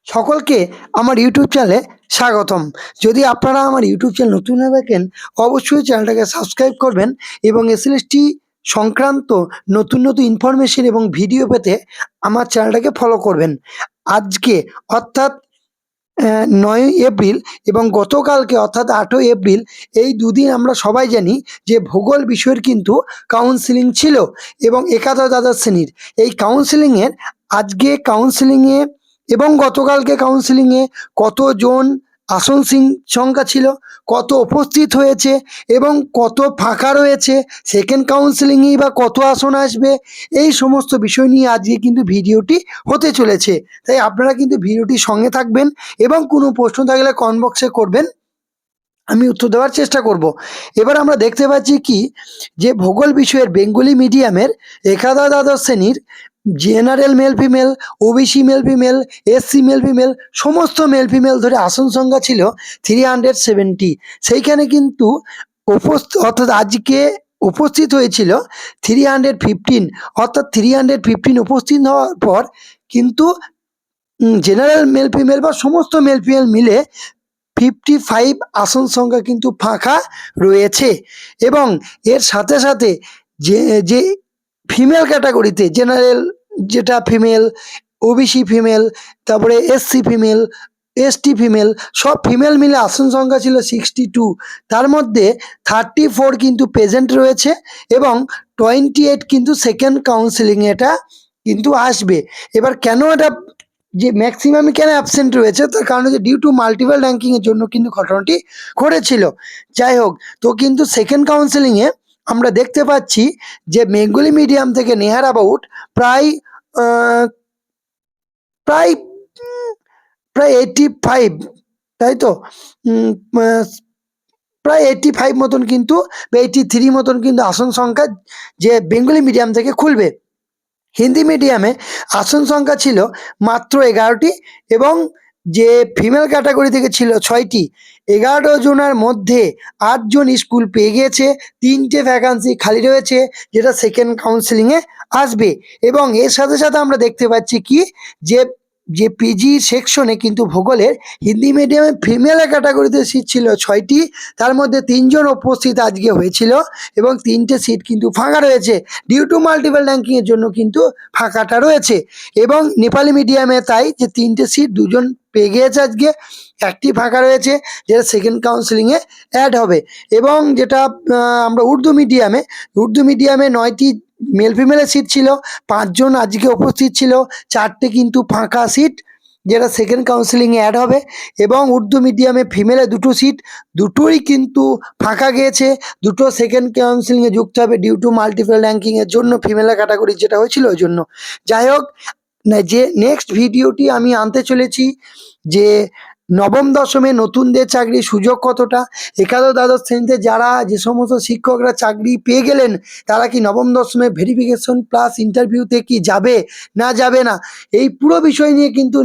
সকলকে আমার ইউটিউব চ্যানেলে স্বাগতম। যদি আপনারা আমার ইউটিউব চ্যানেল নতুন হয়ে থাকেন, অবশ্যই চ্যানেলটাকে সাবস্ক্রাইব করবেন এবং এসএলএসটি সংক্রান্ত নতুন নতুন ইনফরমেশন এবং ভিডিও পেতে আমার চ্যানেলটাকে ফলো করবেন। আজকে অর্থাৎ ৯ই এপ্রিল এবং গতকালকে অর্থাৎ ৮ই এপ্রিল, এই দুদিন আমরা সবাই জানি যে ভূগোল বিষয়ের কিন্তু কাউন্সেলিং ছিল এবং একাদশ দ্বাদশ শ্রেণীর এই কাউন্সেলিংয়ের আজকে কাউন্সেলিংয়ে এবং গতকালকে কাউন্সেলিংয়ে কতজন আসন সংখ্যা ছিল, কত উপস্থিত হয়েছে এবং কত ফাঁকা রয়েছে, সেকেন্ড কাউন্সেলিংয়েই বা কত আসন আসবে, এই সমস্ত বিষয় নিয়ে আজকে কিন্তু ভিডিওটি হতে চলেছে। তাই আপনারা কিন্তু ভিডিওটির সঙ্গে থাকবেন এবং কোনো প্রশ্ন থাকলে কমেন্ট বক্সে করবেন, আমি উত্তর দেওয়ার চেষ্টা করব। এবার আমরা দেখতে পাচ্ছি কি যে ভূগোল বিষয়ের বেঙ্গলি মিডিয়ামের একাদশ দ্বাদশ শ্রেণীর general male female, OBC male female, SC male female, সমস্ত মেল ফিমেল ধরে আসন সংখ্যা ছিল 370। সেইখানে কিন্তু অর্থাৎ আজকে উপস্থিত হয়েছিল 315, অর্থাৎ 315 উপস্থিত হওয়ার পর কিন্তু জেনারেল মেল ফিমেল বা সমস্ত মেল ফিমেল মিলে 55 আসন সংখ্যা কিন্তু ফাঁকা রয়েছে। এবং এর সাথে সাথে যে যে ফিমেল ক্যাটাগরিতে জেনারেল যেটা ফিমেল, ওবিসি ফিমেল, তারপরে এসসি ফিমেল, এসটি ফিমেল, সব ফিমেল মিলে আসন সংখ্যা ছিল 62। তার মধ্যে 34 কিন্তু প্রেজেন্ট রয়েছে এবং 28 কিন্তু সেকেন্ড কাউন্সেলিং এটা কিন্তু আসবে। এবার কেন এটা যে ম্যাক্সিমামই কেন অ্যাবসেন্ট রয়েছে, তার কারণ হচ্ছে ডিউ টু মাল্টিপল র্যাঙ্কিংয়ের জন্য কিন্তু ঘটনাটি ঘটেছিল। যাই হোক, তো কিন্তু সেকেন্ড কাউন্সেলিংয়ে আমরা দেখতে পাচ্ছি যে বেঙ্গলি মিডিয়াম থেকে নেহার অ্যাবাউট প্রায় প্রায় প্রায় 85, তাই তো প্রায় 85 মতন কিন্তু 83 মতন কিন্তু আসন সংখ্যা যে বেঙ্গলি মিডিয়াম থেকে খুলবে। হিন্দি মিডিয়ামে আসন সংখ্যা ছিল মাত্র 11টি এবং যে ফিমেল ক্যাটাগরি থেকে ছিল 6টি। 11 জনের মধ্যে 8 জন স্কুল পেয়ে গিয়েছে, 3টে ভ্যাকান্সি খালি রয়েছে যেটা সেকেন্ড কাউন্সেলিংয়ে আসবে। এবং এর সাথে সাথে আমরা দেখতে পাচ্ছি কি যে যে পিজি সেকশনে কিন্তু ভূগোলের হিন্দি মিডিয়ামে ফিমেল ক্যাটাগরিতে সিট ছিল 6টি, তার মধ্যে 3 জন উপস্থিত আজকে হয়েছিল এবং 3টে সিট কিন্তু ফাঁকা রয়েছে ডিউ টু মাল্টিপল র্যাঙ্কিংয়ের জন্য কিন্তু ফাঁকাটা রয়েছে। এবং নেপালি মিডিয়ামে তাই যে 3টে সিট 2 জন পেয়ে গিয়েছে, আজকে একটি ফাঁকা রয়েছে যেটা সেকেন্ড কাউন্সেলিংয়ে অ্যাড হবে। এবং যেটা আমরা উর্দু মিডিয়ামে 9টি মেল ফিমেলের সিট ছিল, 5 জন আজকে উপস্থিত ছিল, 4টে কিন্তু ফাঁকা সিট যেটা সেকেন্ড কাউন্সেলিংয়ে অ্যাড হবে। এবং উর্দু মিডিয়ামে ফিমেলে 2টো সিট, দুটোই কিন্তু ফাঁকা গিয়েছে, দুটো সেকেন্ড কাউন্সেলিংয়ে যুক্ত হবে ডিউ টু মাল্টিপল র্যাঙ্কিংয়ের জন্য, ফিমেল ক্যাটাগরি যেটা হয়েছিল ওই জন্য। যাই হোক, যে নেক্সট ভিডিওটি আমি আনতে চলেছি যে নবম দশমে নতুনদের চাকরির সুযোগ কতটা, একাদশ দ্বাদশ শ্রেণীতে যারা যে সমস্ত শিক্ষকরা চাকরি পেয়ে গেলেন তারা কি নবম দশমে ভেরিফিকেশন প্লাস ইন্টারভিউতে কি যাবে না যাবে না, এই পুরো বিষয় নিয়ে কিন্তু